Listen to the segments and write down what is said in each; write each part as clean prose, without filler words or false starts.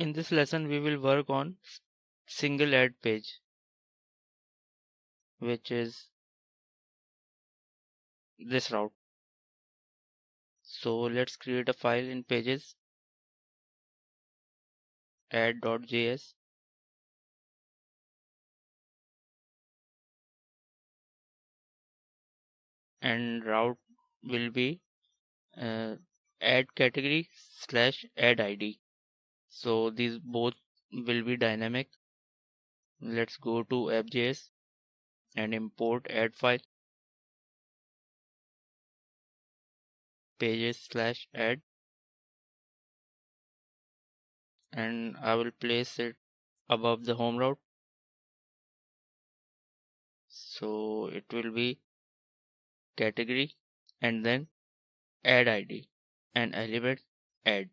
In this lesson, we will work on single add page, which is this route. So let's create a file in pages, add.js, and route will be add category / add ID. So these both will be dynamic. Let's go to app.js and import add file, pages / add, and I will place it above the home route. So it will be category and then add ID and element add.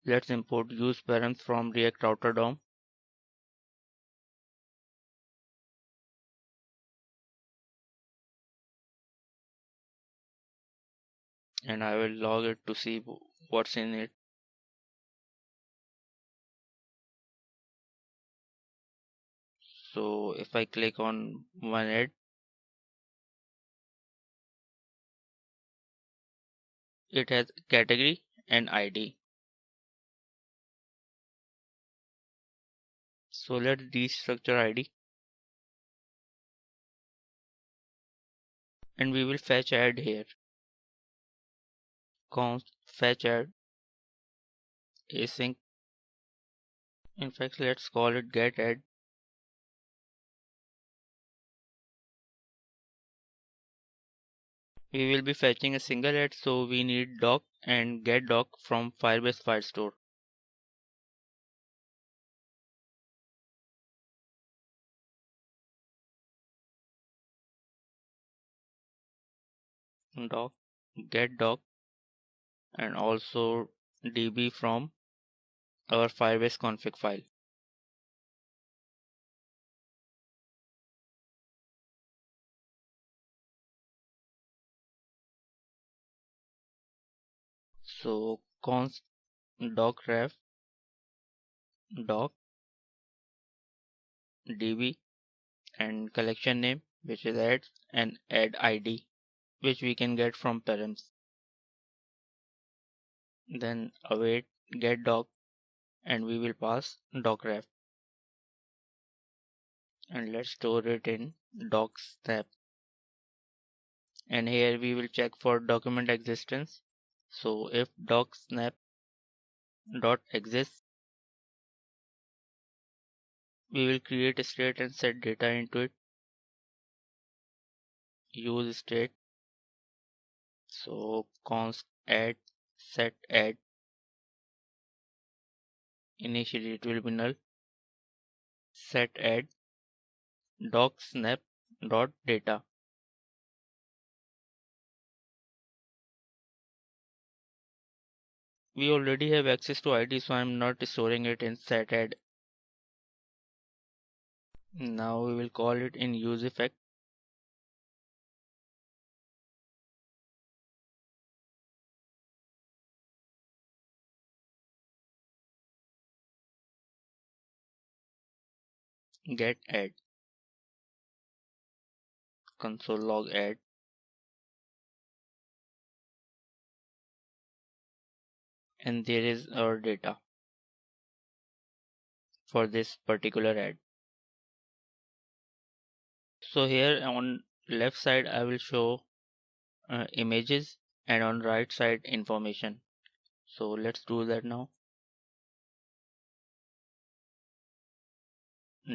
Let's import use params from React Router DOM. And I will log it to see what's in it. So if I click on one add, it has category and ID. So let's destructure ID and we will fetch add here. Const fetch add async. In fact, let's call it get add. We will be fetching a single add, so we need doc and get doc from Firebase Firestore. Doc, get doc, and also db from our Firebase config file. So const doc ref doc db and collection name, which is add, and add ID, which we can get from params. Then await get doc and we will pass doc ref. And let's store it in doc snap. And here we will check for document existence. So if doc snap dot exists, we will create a state and set data into it. Use state. So const add set add. Initially it will be null. Set add doc snap dot data. We already have access to ID, so I'm not storing it in set add. Now we will call it in use effect. Get add. Console log add. And there is our data for this particular add. So here on left side I will show images and on right side information. So let's do that now.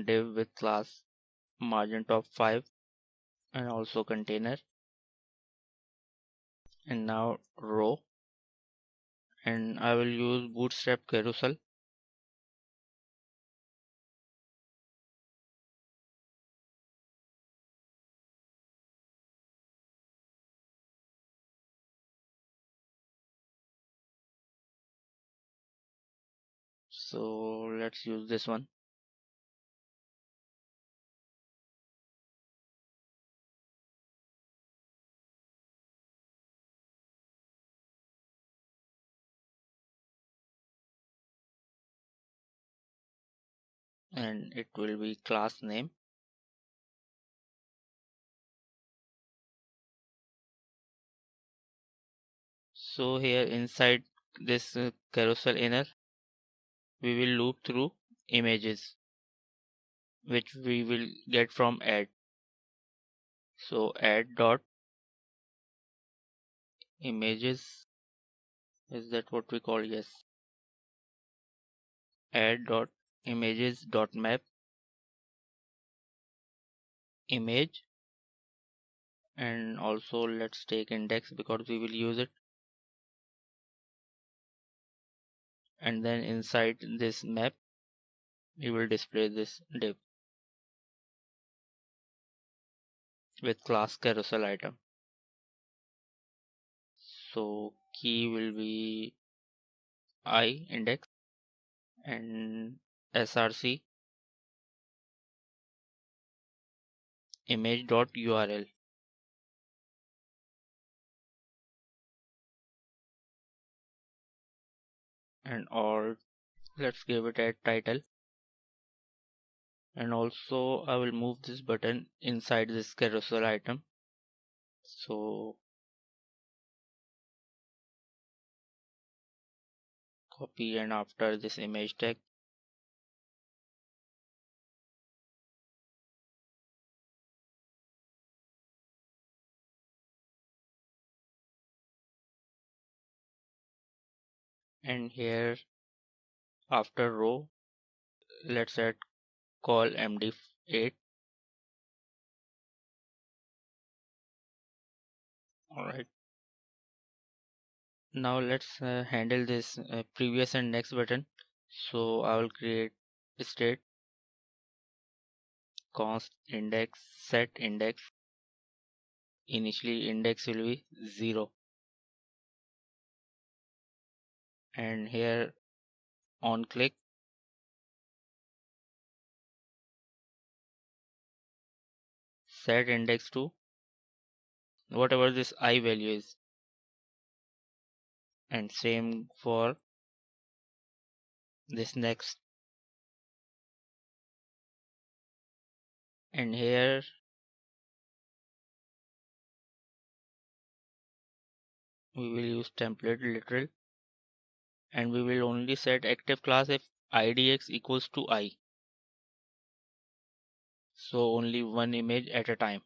Div with class margin top 5 and also container, and now row, and I will use bootstrap carousel. So let's use this one. and it will be class name. So here inside this carousel inner, we will loop through images which we will get from add. So add dot images, is that what we call? Yes. Add dot images dot map image, and also let's take index because we will use it, and then inside this map we will display this div with class carousel item. So key will be I index and src image dot url, and or let's give it a title. And also I will move this button inside this carousel item. So copy and after this image tag, and here after row let's add call md8. Alright, now let's handle this previous and next button. So I will create state const index set index. Initially index will be 0, and here on click set index to whatever this I value is, and same for this next. And here we will use template literal, and we will only set active class if idx equals to I, so only one image at a time.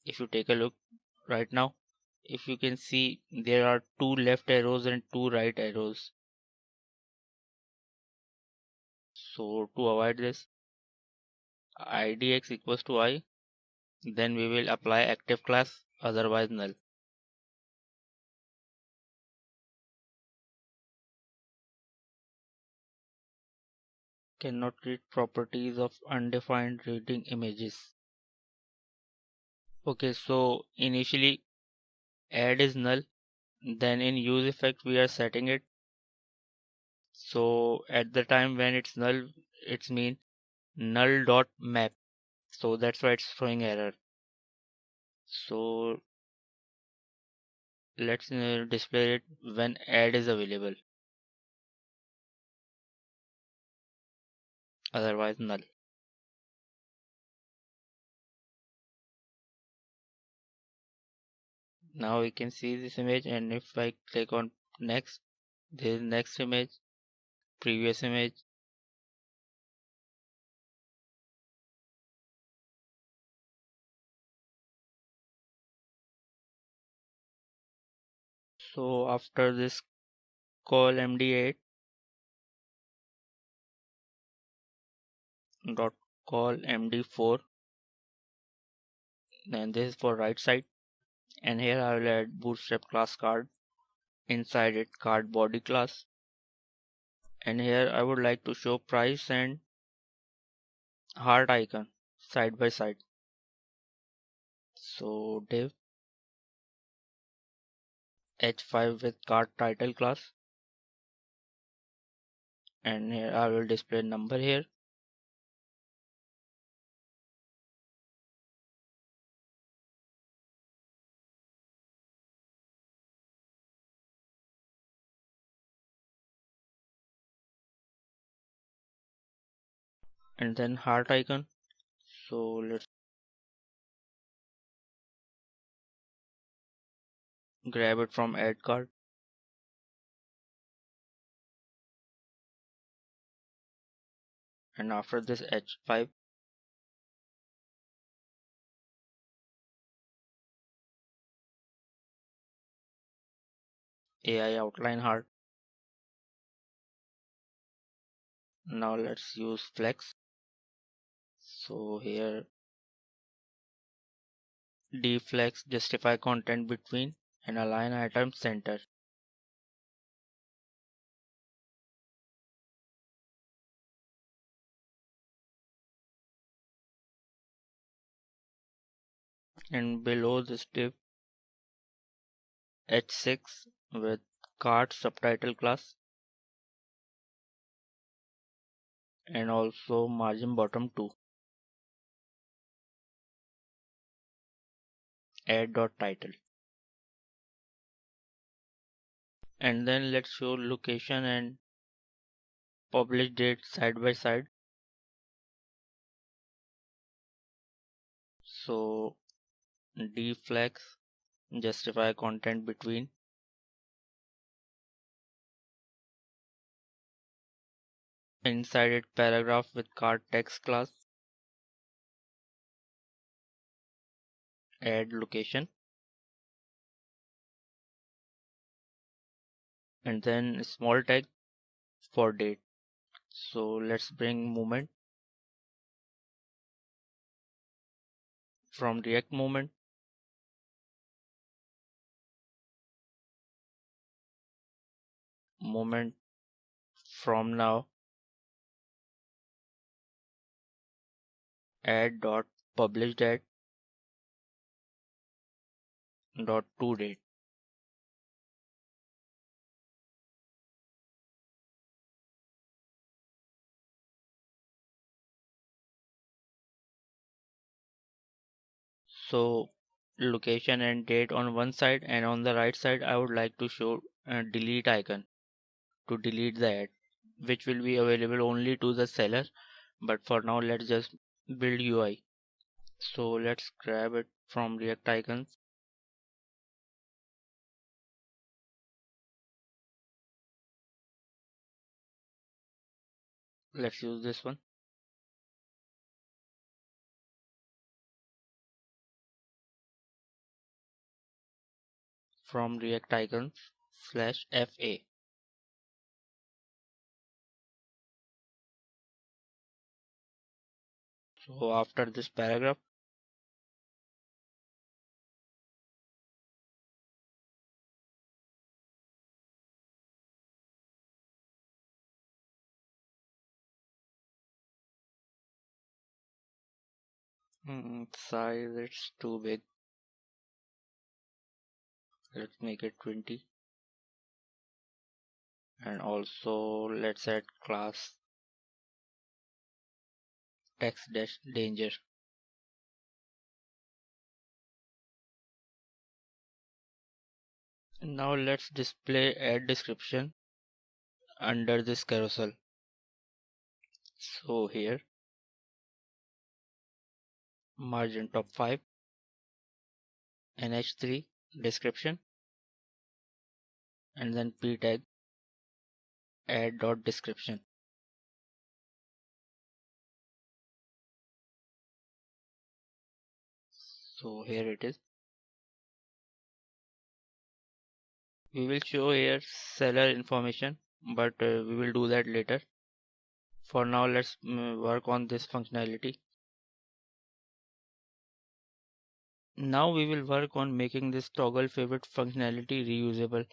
If you take a look right now, if you can see, there are 2 left arrows and 2 right arrows. So to avoid this, idx equals to I, then we will apply active class, otherwise null. Cannot read properties of undefined reading images. Okay, so initially add is null, then in use effect we are setting it. So at the time when it's null, it's mean null dot map. So that's why it's throwing error. So let's display it when add is available, otherwise null. Now we can see this image, and if I click on next, there is next image, previous image. So after this call md8 dot call md4, then this is for right side, and here I will add bootstrap class card, inside it card body class, and here I would like to show price and heart icon side by side. So div h5 with card title class, and here I will display number here. and then heart icon. So let's grab it from add card, and after this H5, AI outline heart. Now let's use flex. So here deflex justify content between and align item center, and below this div H6 with cart subtitle class, and also margin bottom 2, add dot title. And then let's show location and publish date side by side. So deflex justify content between, inside it paragraph with cart text class, add location, and then small tag for date. So let's bring movement from React movement, movement from now, add dot publish date dot to date. So location and date on one side, and on the right side I would like to show a delete icon to delete the ad, which will be available only to the seller. But for now let's just build UI. So let's grab it from React icons. Let's use this one. From React icons slash FA. So after this paragraph, size it's too big. Let's make it 20. And also let's add class text dash danger. Now let's display ad description under this carousel. So here margin top 5, nh3 description, and then p tag add dot description. So here it is. We will show here seller information, but we will do that later. For now let's work on this functionality. Now we will work on making this toggle favorite functionality reusable,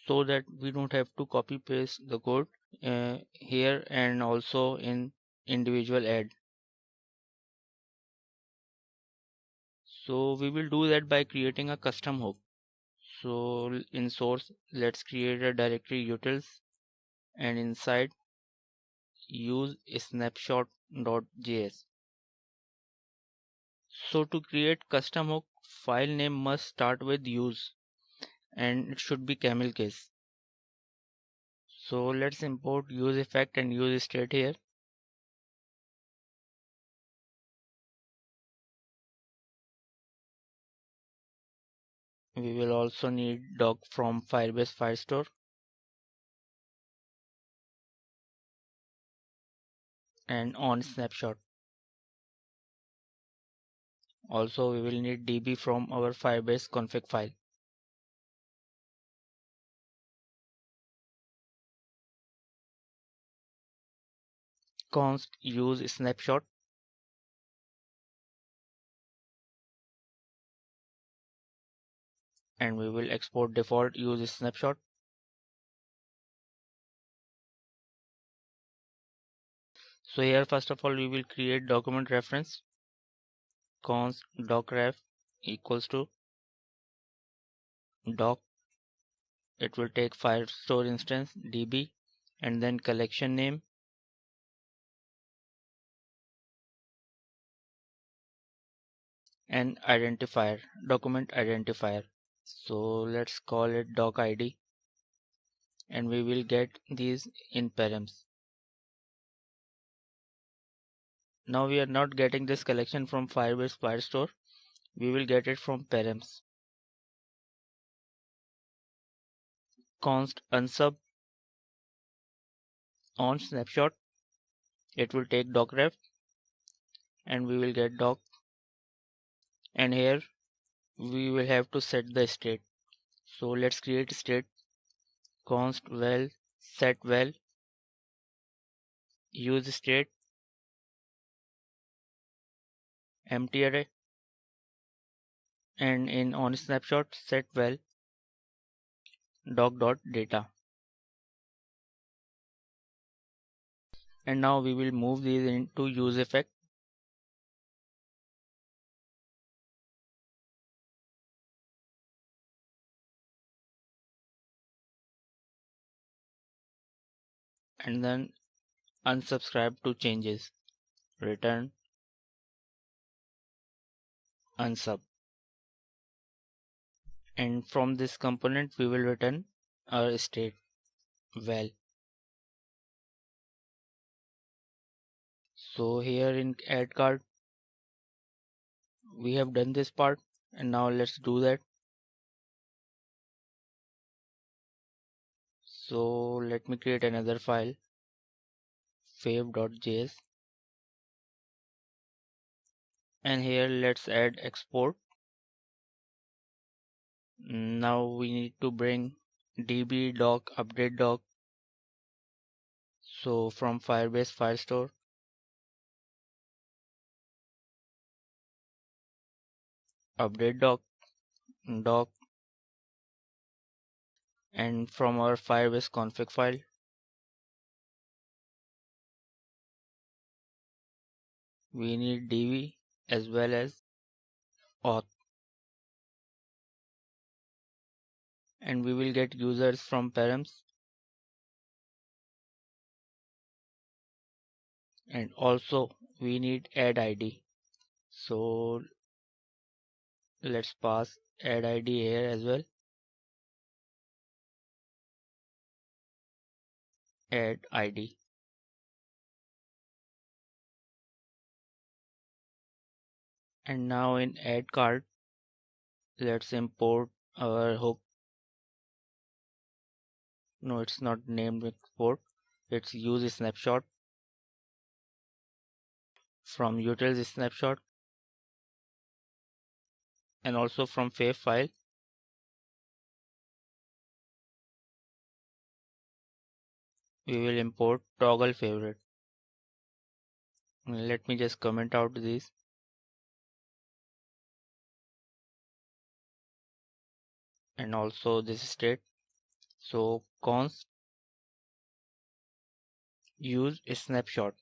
so that we don't have to copy paste the code here and also in individual ad. So we will do that by creating a custom hook. So in source let's create a directory utils, and inside use snapshot.js. So to create custom hook, file name must start with use, and it should be camel case. So let's import use effect and use state here. We will also need doc from Firebase Firestore and on snapshot. Also, we will need db from our Firebase config file. Const use snapshot, and we will export default use snapshot. So here first of all we will create document reference. Const docref equals to doc. It will take Firestore instance db and then collection name and identifier, document identifier. So let's call it doc id, and we will get these in params. Now we are not getting this collection from Firebase Firestore. We will get it from params. Const unsub on snapshot. It will take docref and we will get doc, and here we will have to set the state. So let's create state. Const val set val use state empty array, and in on snapshot set val doc.data. And now we will move these into use effect. And then unsubscribe to changes, return unsub, and from this component we will return our state val. So here in add card we have done this part, and now let's do that. So let me create another file, fave.js, and here let's add export. Now we need to bring db doc update doc. So from Firebase Firestore, update doc, and from our Firebase config file we need db as well as auth, and we will get users from params, and also we need add id. So let's pass add id here as well. Add id, and now in add card let's import our hook. No, it's not named export, it's use snapshot. From utils snapshot and also from fave file we will import toggle favorite. Let me just comment out these. And also this state. So const use snapshot,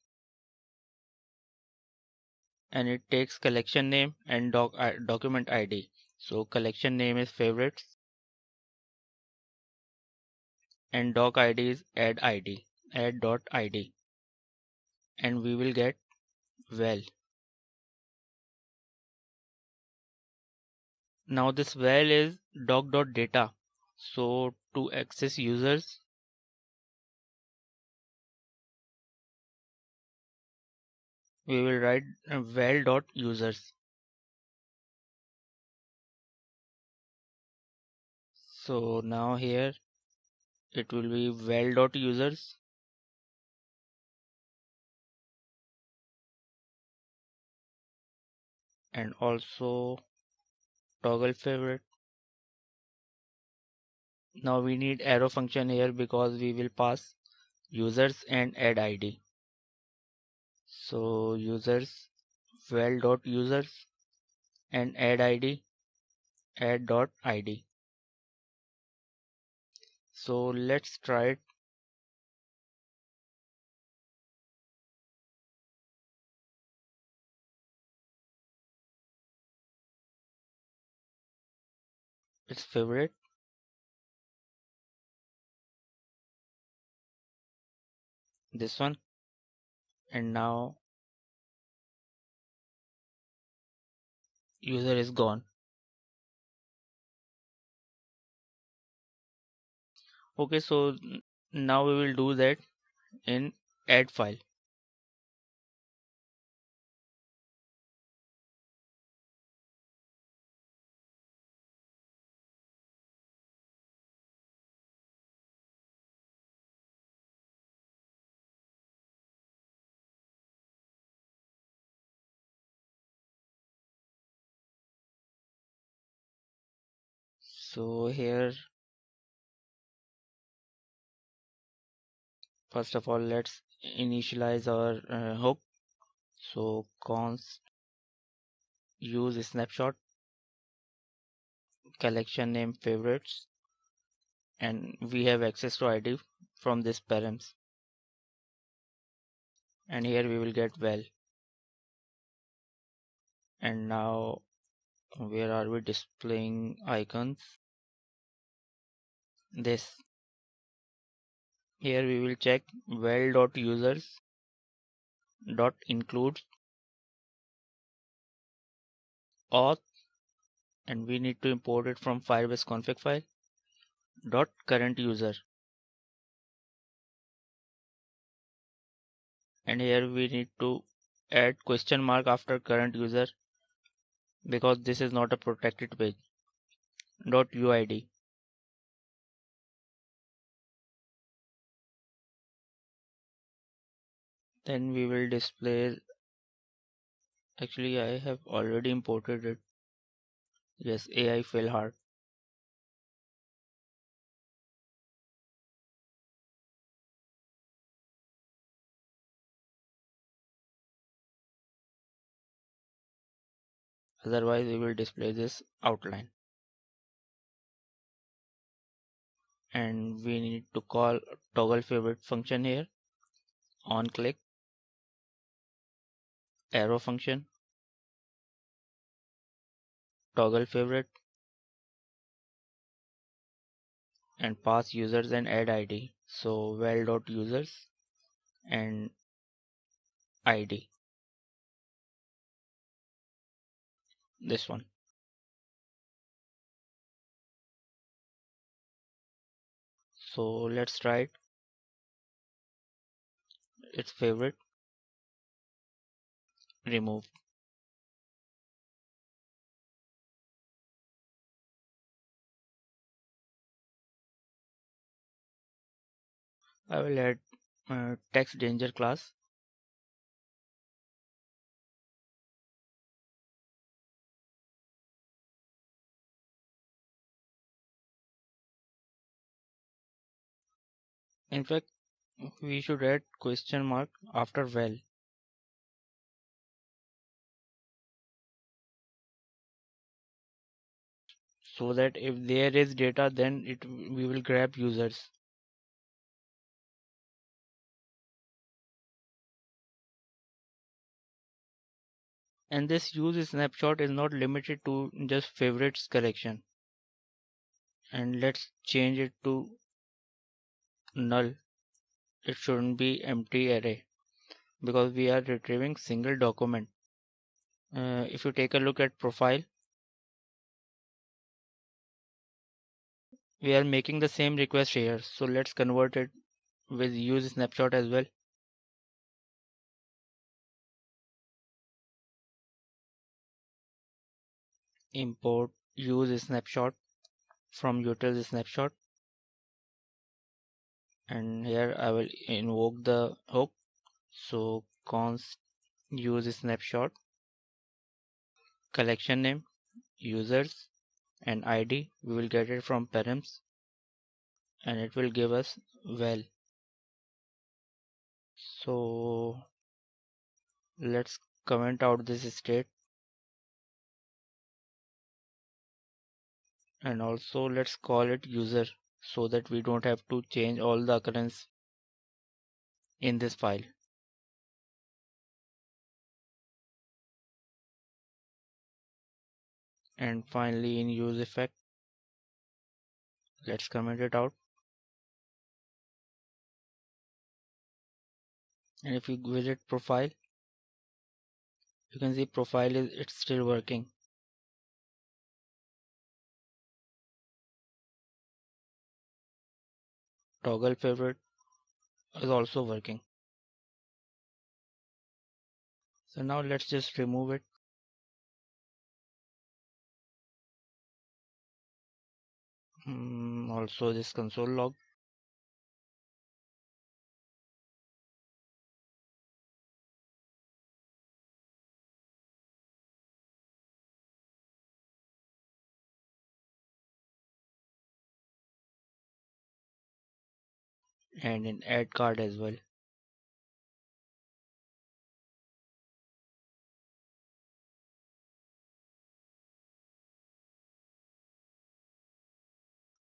and it takes collection name and document id. So collection name is favorites and doc id is add.id, and we will get val. Now this val is doc.data. So to access users we will write val.users. So now here it will be well.users and also toggle favorite. Now we need arrow function here because we will pass users and add id. So users well.users and add id add.id. So let's try it. Its favorite, this one, and now user is gone. Okay, so now we will do that in add file. So here, first of all, let's initialize our hook. So const use snapshot collection name favorites, and we have access to id from this params, and here we will get well. And now where are we displaying icons? This. Here we will check well.users dot includes auth, and we need to import it from Firebase config file dot current user, and here we need to add question mark after current user because this is not a protected page dot uid. Then we will display, actually I have already imported it. Yes, AI fail hard. Otherwise we will display this outline, and we need to call toggle favorite function here. On click arrow function toggle favorite and pass users and add id. So well.users and id, this one. So let's try it. Its favorite, remove. I will add text danger class. In fact, we should add question mark after well, so that if there is data then we will grab users. And this use snapshot is not limited to just favorites collection. And let's change it to null. It shouldn't be empty array because we are retrieving single document. If you take a look at profile, we are making the same request here. So let's convert it with use snapshot as well. Import use snapshot from utils snapshot, and here I will invoke the hook. So const use snapshot, collection name, users, and ID. We will get it from params, and it will give us val. So let's comment out this state, and also let's call it user so that we don't have to change all the occurrence in this file. And finally in use effect, let's comment it out. And if you visit profile, you can see profile is it's still working. Toggle favorite is also working. So now let's just remove it. Also this console log. And in add card as well.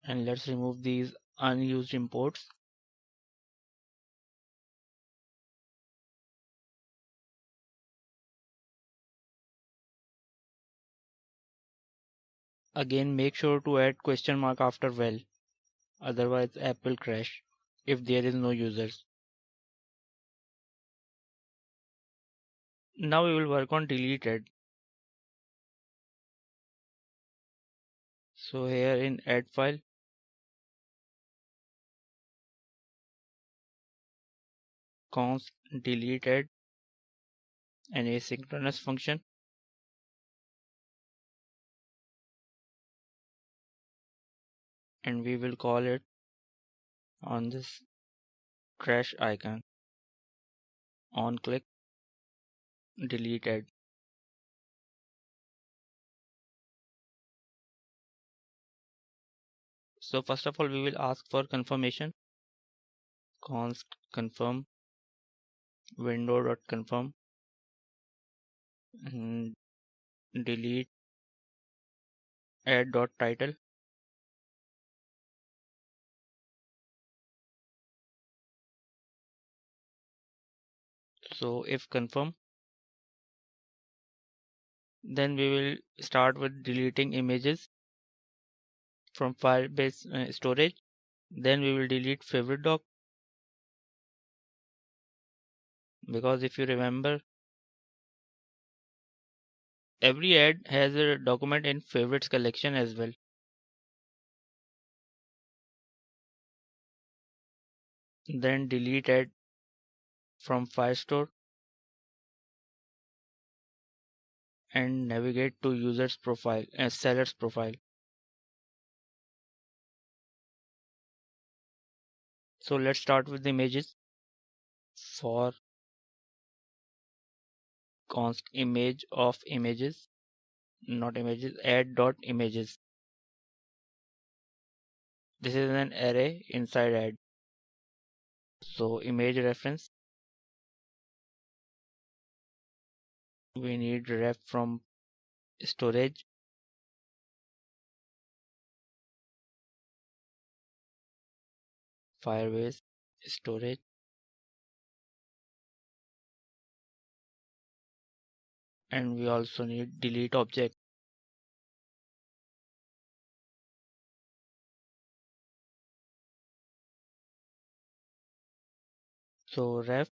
And let's remove these unused imports. Again, make sure to add question mark after val, otherwise app will crash if there is no users. Now we will work on deleted. So here in add file, const deleted an asynchronous function, and we will call it on this trash icon. On click deleted. So first of all we will ask for confirmation. Const confirm window.confirm and delete add.title. So if confirm, then we will start with deleting images from Firebase storage. Then we will delete favorite doc, because if you remember, every ad has a document in favorites collection as well. Then delete ad from Firestore and navigate to user's profile and seller's profile. So let's start with the images. For const image of images, not images, add dot images. This is an array inside add. So image reference, we need ref from storage, Firebase storage, and we also need delete object. So ref,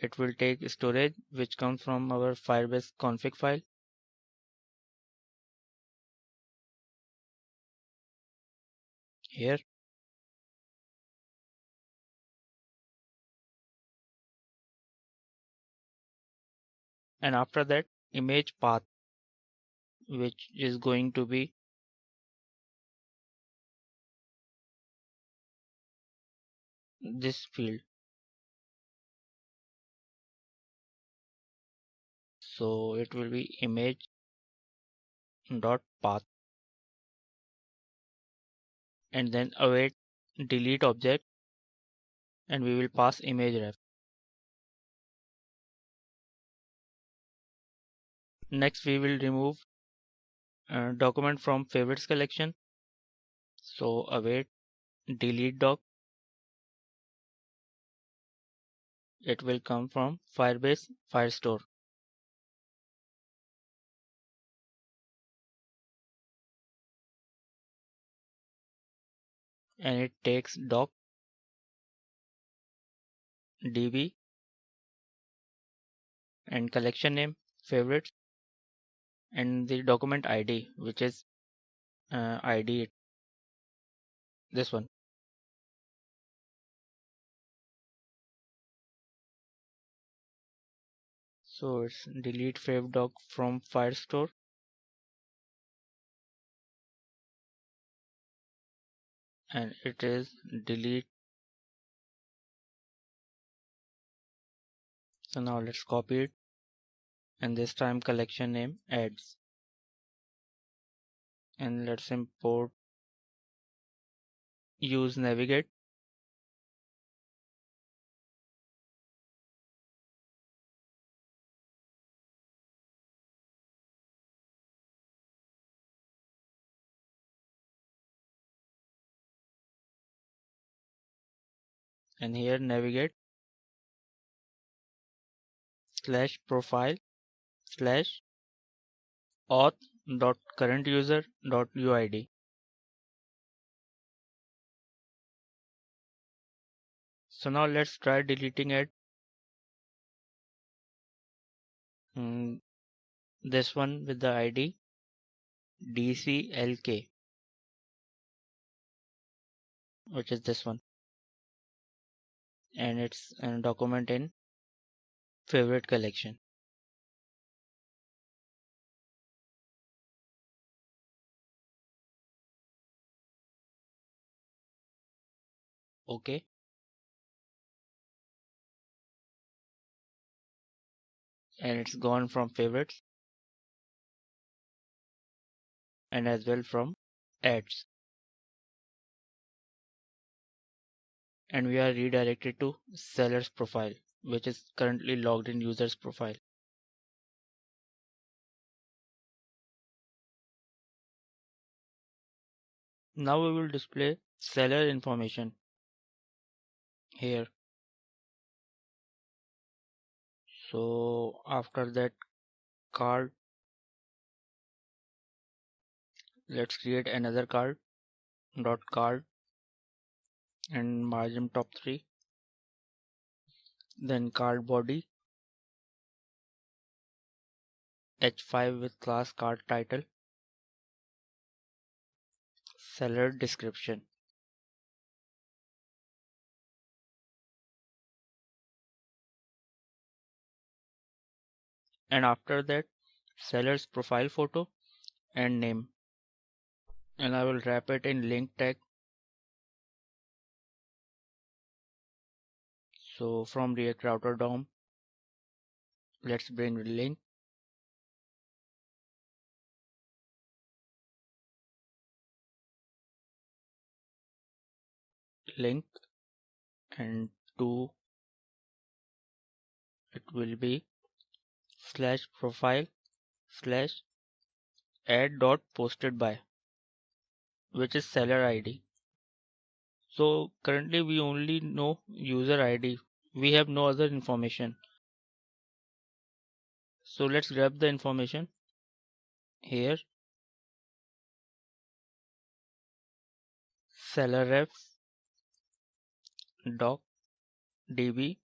it will take storage which comes from our Firebase config file. Here, and after that image path, which is going to be this field. So it will be image dot path, and then await delete object, and we will pass image ref. Next we will remove document from favorites collection. So await delete doc, it will come from Firebase Firestore. And it takes doc db and collection name favorites and the document id, which is id, this one. So it's delete fav doc from Firestore, and it is delete. So now let's copy it, and this time collection name adds, and let's import use navigate. And here navigate slash profile slash auth dot current user dot uid. So now let's try deleting it. This one with the id dclk, which is this one, and it's a document in favorite collection. Okay. And it's gone from favorites and as well from ads, and we are redirected to seller's profile, which is currently logged in user's profile. Now we will display seller information here. So after that card, let's create another card dot card and margin top 3, then card body h5 with class card title, seller description, and after that seller's profile photo and name, and I will wrap it in link tag. So from React Router DOM, let's bring the link, and to it will be slash profile slash add dot posted by, which is seller ID. So currently we only know user ID. We have no other information. So let's grab the information here. Seller ref doc db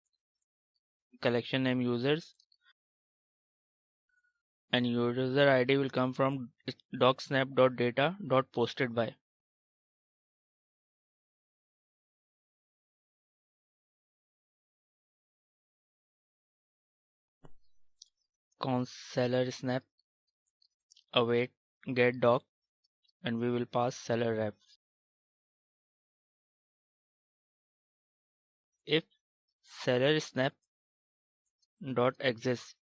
collection name users, and user ID will come from docsnap.data.posted by. Const seller snap await get doc, and we will pass seller ref. if seller snap dot exists,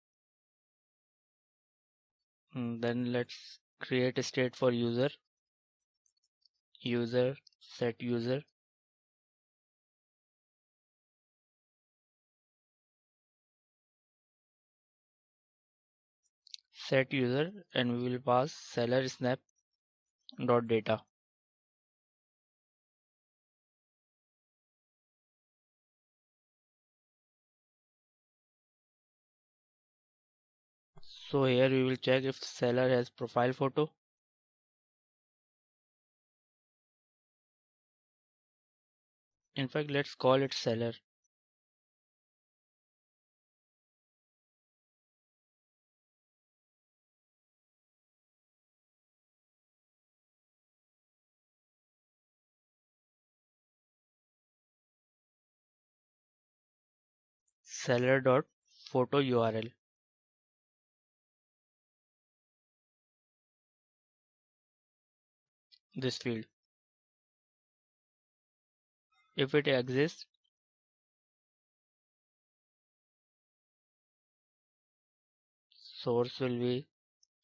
then let's create a state for user. User set user, set user, and we will pass seller snap dot data. So here we will check if seller has profile photo. In fact, let's call it seller. Seller dot photo URL. This field. If it exists, source will be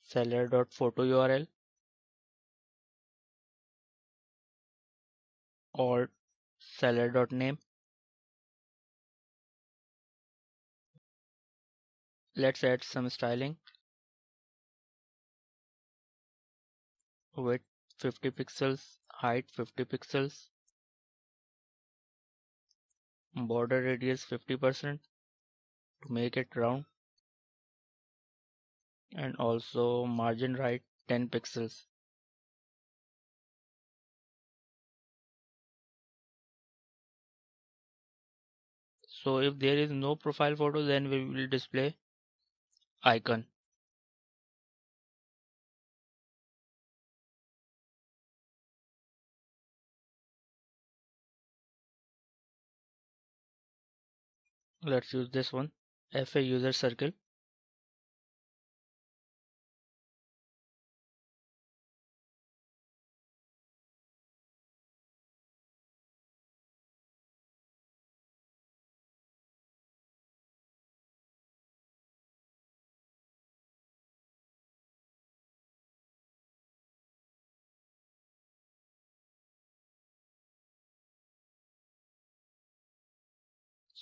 seller dot photo URL or seller dot name. Let's add some styling. Width 50 pixels, height 50 pixels, border radius 50% to make it round, and also margin right 10 pixels. So if there is no profile photo, then we will display icon. Let's use this one, FA user circle.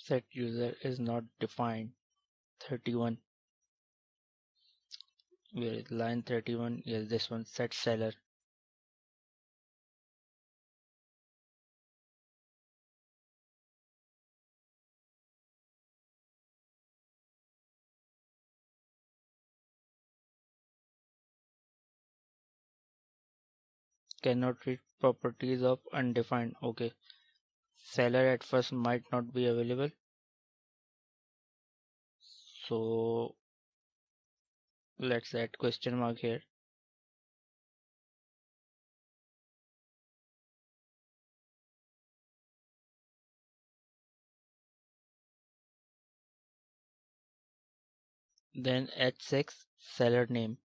Set user is not defined. 31. Where is line 31? Yes, this one, set seller. Cannot read properties of undefined. Okay. Seller at first might not be available. So let's add question mark here. Then H6 seller name.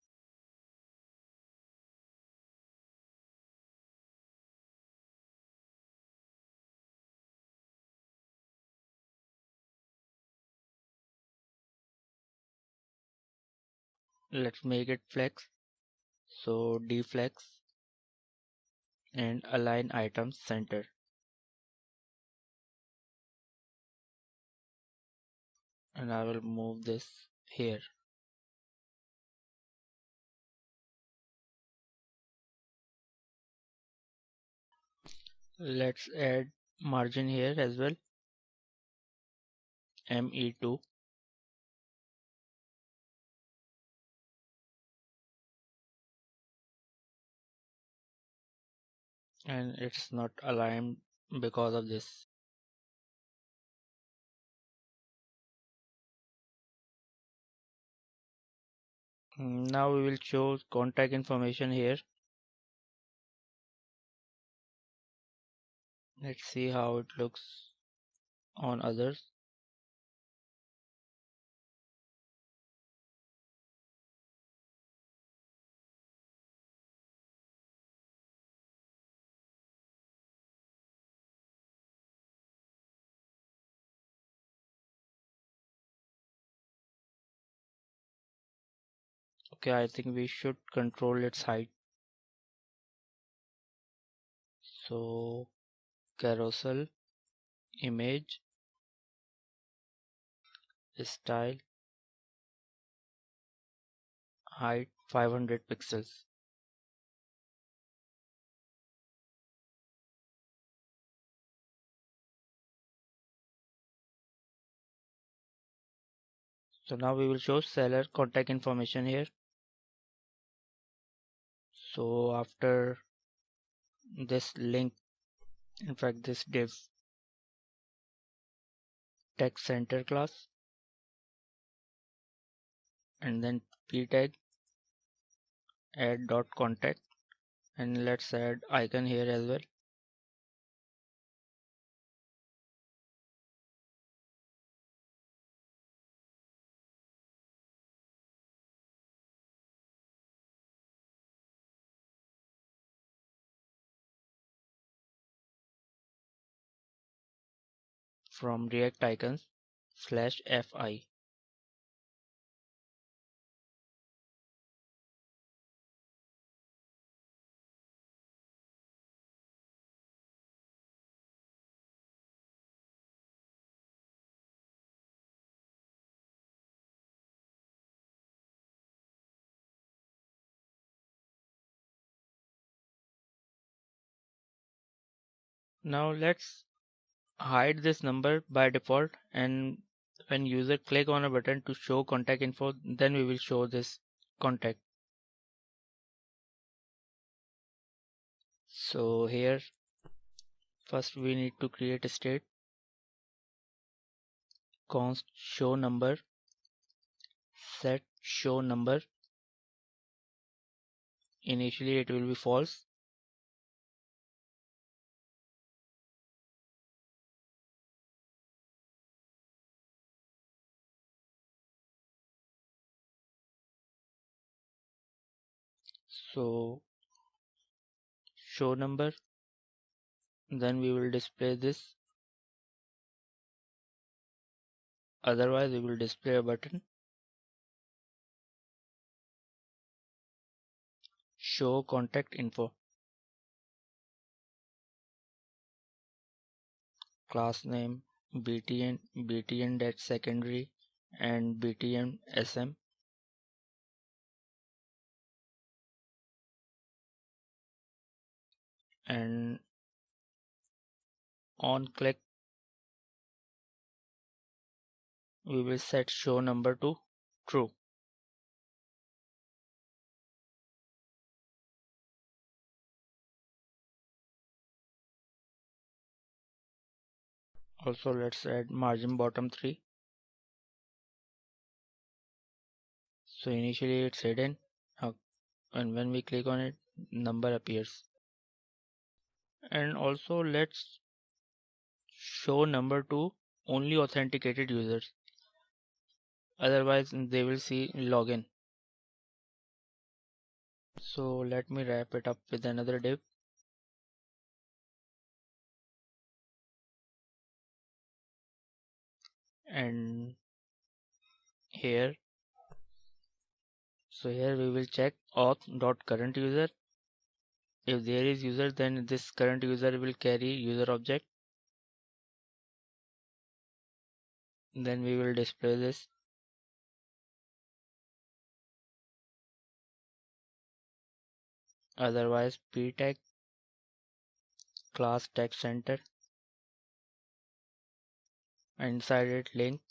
Let's make it flex. So deflex and align items center. And I will move this here. Let's add margin here as well. ME2. And it's not aligned because of this. Now we will show contact information here. Let's see how it looks on others. Okay, I think we should control its height. So carousel image style height 500 pixels. So now we will show seller contact information here. So after this link, in fact this div text center class, and then p tag add dot contact, and let's add icon here as well. From React icons /fi. Now let's hide this number by default, and when user click on a button to show contact info, then we will show this contact. So here first we need to create a state const show number set show number. Initially it will be false. So show number, then we will display this, otherwise we will display a button show contact info. Class name btn that secondary and btn sm, and on click we will set show number to true. Also let's add margin bottom 3. So initially it's hidden, and when we click on it number appears. And also let's show number to only authenticated users, otherwise they will see login. So let me wrap it up with another div. And here, so here we will check auth.current user. If there is user, then this current user will carry user object. Then we will display this. Otherwise p tag class text center, and inside it link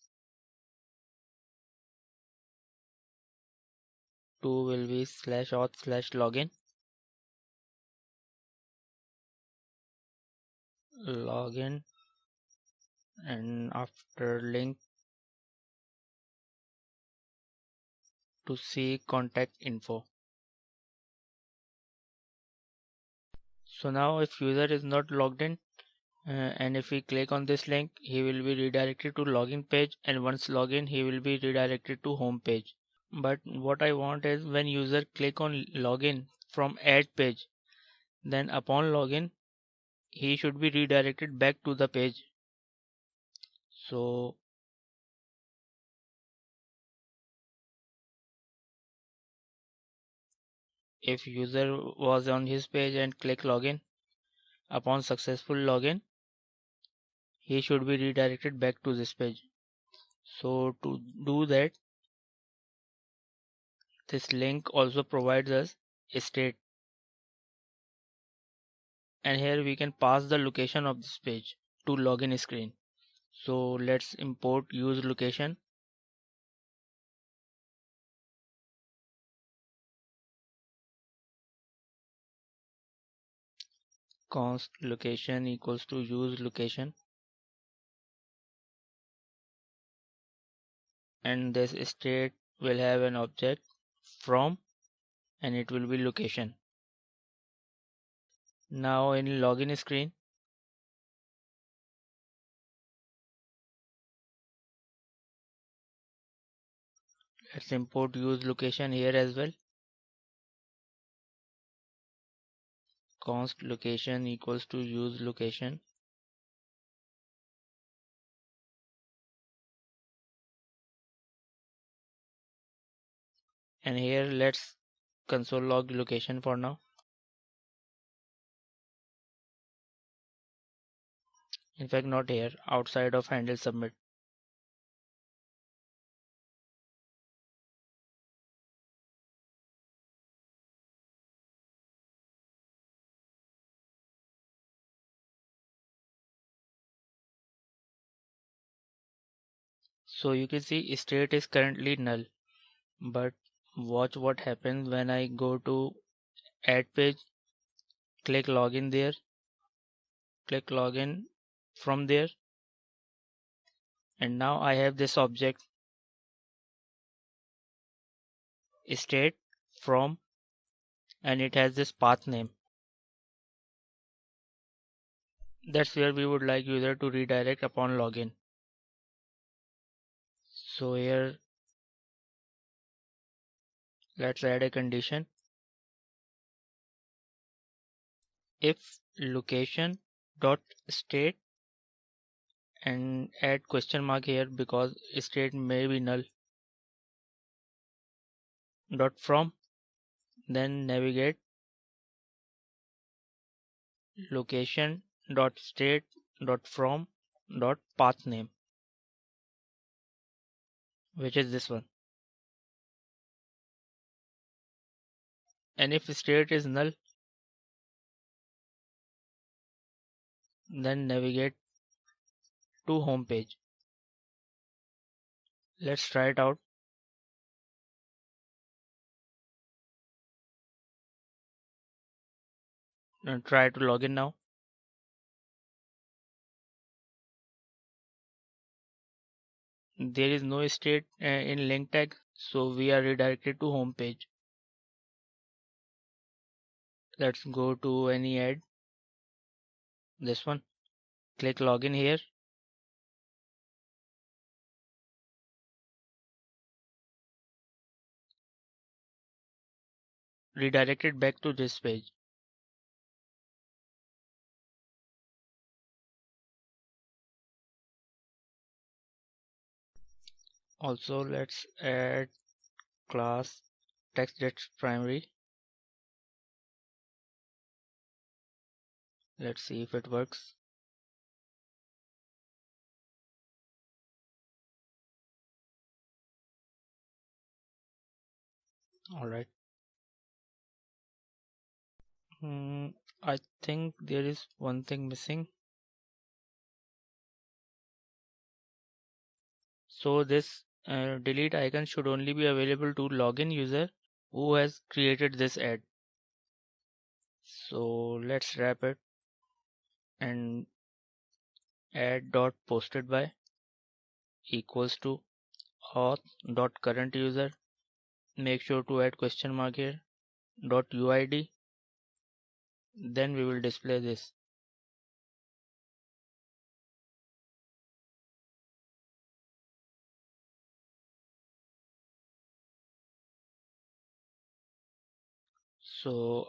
to will be /auth/login. Login, and after link to see contact info. So now if user is not logged in, and if we click on this link, he will be redirected to login page, and once login he will be redirected to home page. But what I want is when user click on login from add page, then upon login he should be redirected back to the page. So if user was on his page and click login, upon successful login, he should be redirected back to this page. So to do that, this link also provides us a state, and here we can pass the location of this page to login screen. So let's import use location. Const location equals to use location, and this state will have an object from, and it will be location. Now in login screen, let's import use location here as well. Const location equals to use location, and here let's console log location for now. In fact, not here, outside of handle submit. So you can see state is currently null, but watch what happens when I go to add page, click login there, click login from there, and now I have this object state from, and it has this path name. That's where we would like user to redirect upon login. So here let's add a condition. If location dot state, and add question mark here because state may be null, dot from, then navigate location dot state dot from dot path name, which is this one. And if state is null, then navigate to home page. Let's try it out. And try to log in now. There is no state in link tag, so we are redirected to home page. Let's go to any ad, this one, click login here, redirected back to this page. Also let's add class text that's primary. Let's see if it works. Alright. I think there is one thing missing. So this delete icon should only be available to login user who has created this ad. So let's wrap it and add dot posted by equals to auth dot current user. Make sure to add question mark here dot uid. Then we will display this. So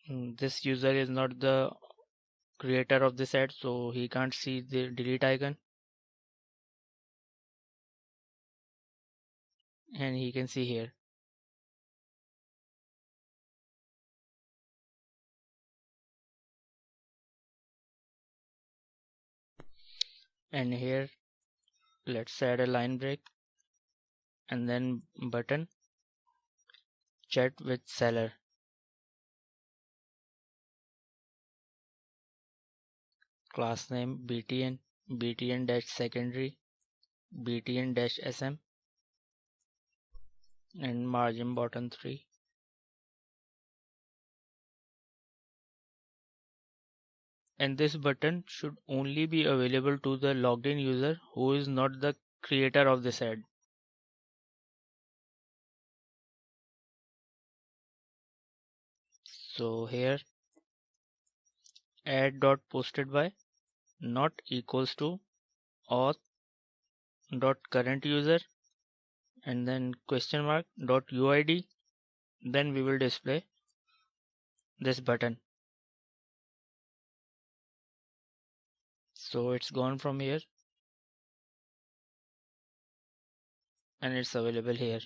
this user is not the creator of this ad, so he can't see the delete icon, and he can see here. and here let's add a line break and then button chat with seller. Class name btn, btn-secondary, btn-sm, and margin bottom 3. And this button should only be available to the logged in user who is not the creator of this ad. So here ad.postedBy not equals to auth.current-user and then question mark dot uid, then we will display this button. So it's gone from here and it's available here.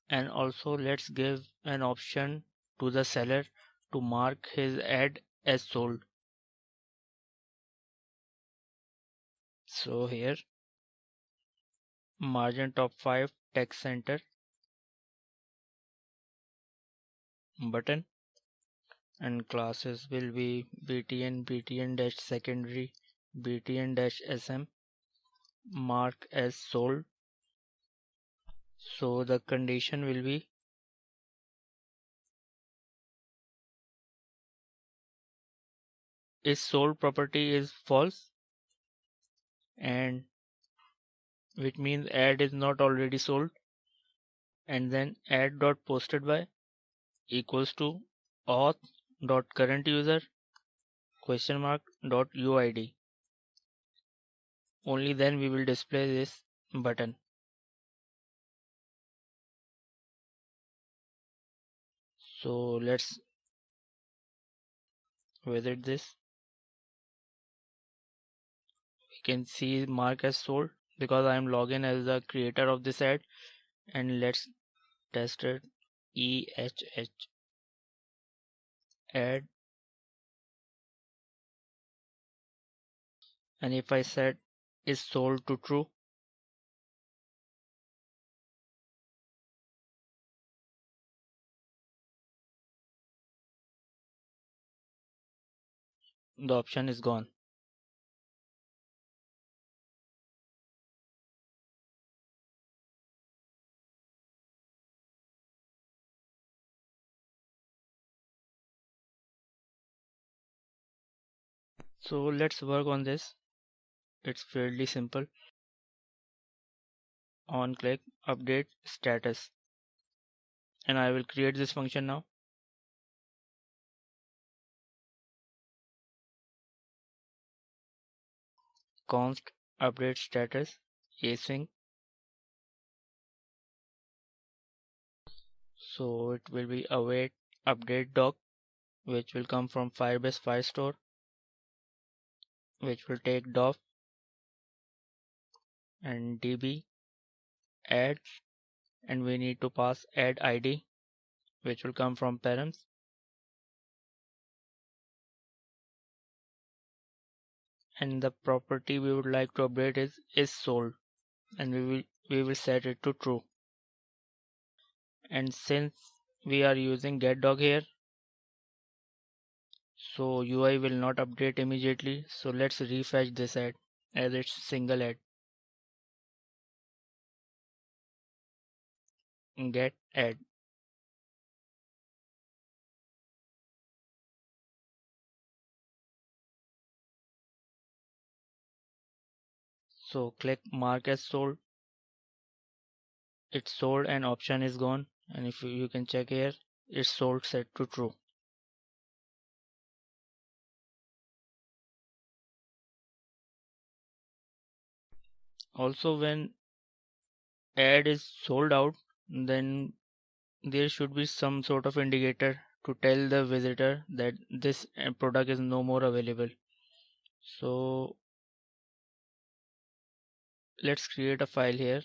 And also let's give an option to the seller to mark his ad as sold. So here margin top 5 text center button, and classes will be btn, btn-secondary, btn-sm, mark as sold. So the condition will be is sold property is false, and which means ad is not already sold, and then ad.postedBy equals to auth.current-user question mark dot uid. Only then we will display this button. So let's visit this. We can see mark as sold because I am logged in as the creator of this ad, and let's test it. EHH ad, and if I set is sold to true, the option is gone. So let's work on this. It's fairly simple. On click update status, and I will create this function now. Const update status async. So it will be await update doc, which will come from Firebase Firestore, which will take doc and db add, and we need to pass add id, which will come from params, and the property we would like to update is sold, and we will set it to true. And since we are using getDog here, so UI will not update immediately. So let's refetch this ad as it's single ad. Get ad. So click mark as sold. It's sold and option is gone. And if you can check here, it's sold set to true. Also, when ad is sold out, then there should be some sort of indicator to tell the visitor that this product is no more available. So let's create a file here.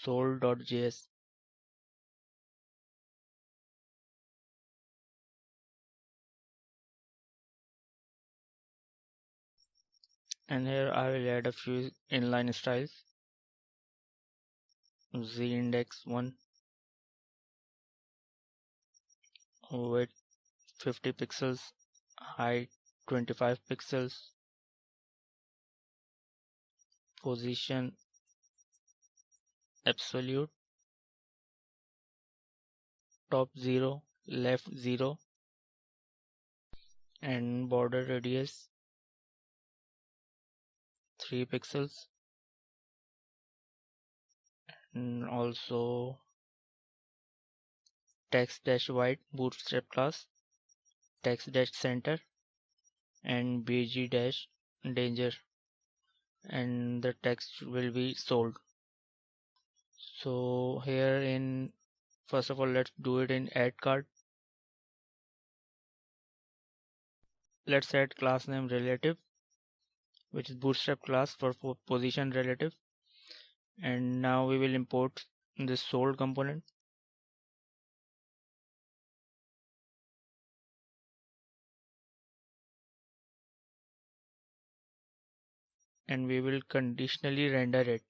sold.js. And here I will add a few inline styles. z-index1, width 50 pixels, height 25 pixels, position absolute, top 0, left 0, and border radius 3 pixels, and also text dash white bootstrap class, text dash center, and bg dash danger, and the text will be sold. So here in, first of all, let's do it in add card. Let's add class name relative, which is bootstrap class for position relative, and now we will import this sold component. And we will conditionally render it.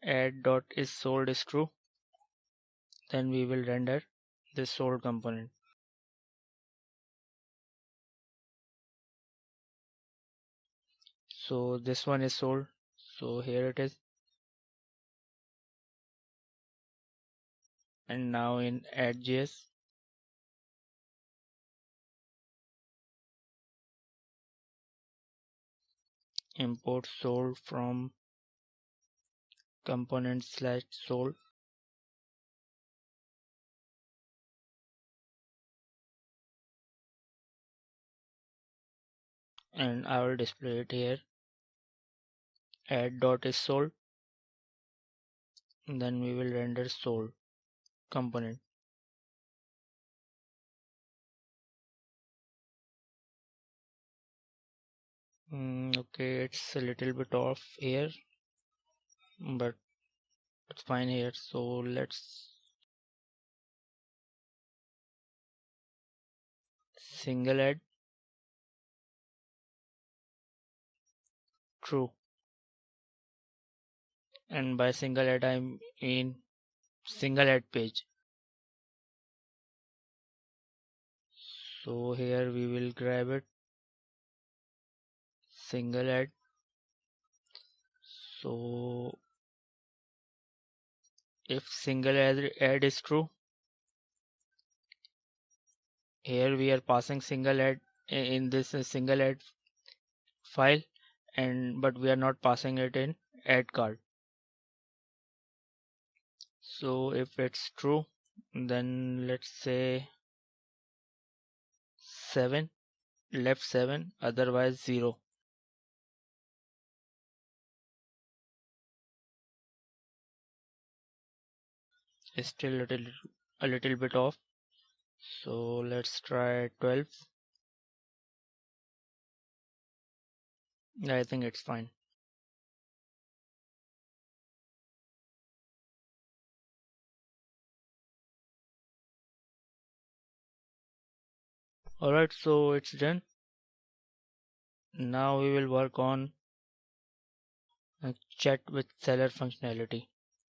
Add dot is sold is true, then we will render this sold component. So this one is sold, so here it is. And now in add.js, import sold from component slash sold, and I will display it here. Add dot is sold, then we will render sold component. Okay, it's a little bit off here, but it's fine here. So let's single add true, and by single add I mean single add page. So here we will grab it, single add. So if single add is true, here we are passing single add in this single add file, and but we are not passing it in add card. So if it's true, then let's say 7, left 7, otherwise 0. It's still a little bit off, so let's try 12. I think it's fine. Alright, so it's done. Now we will work on chat with seller functionality.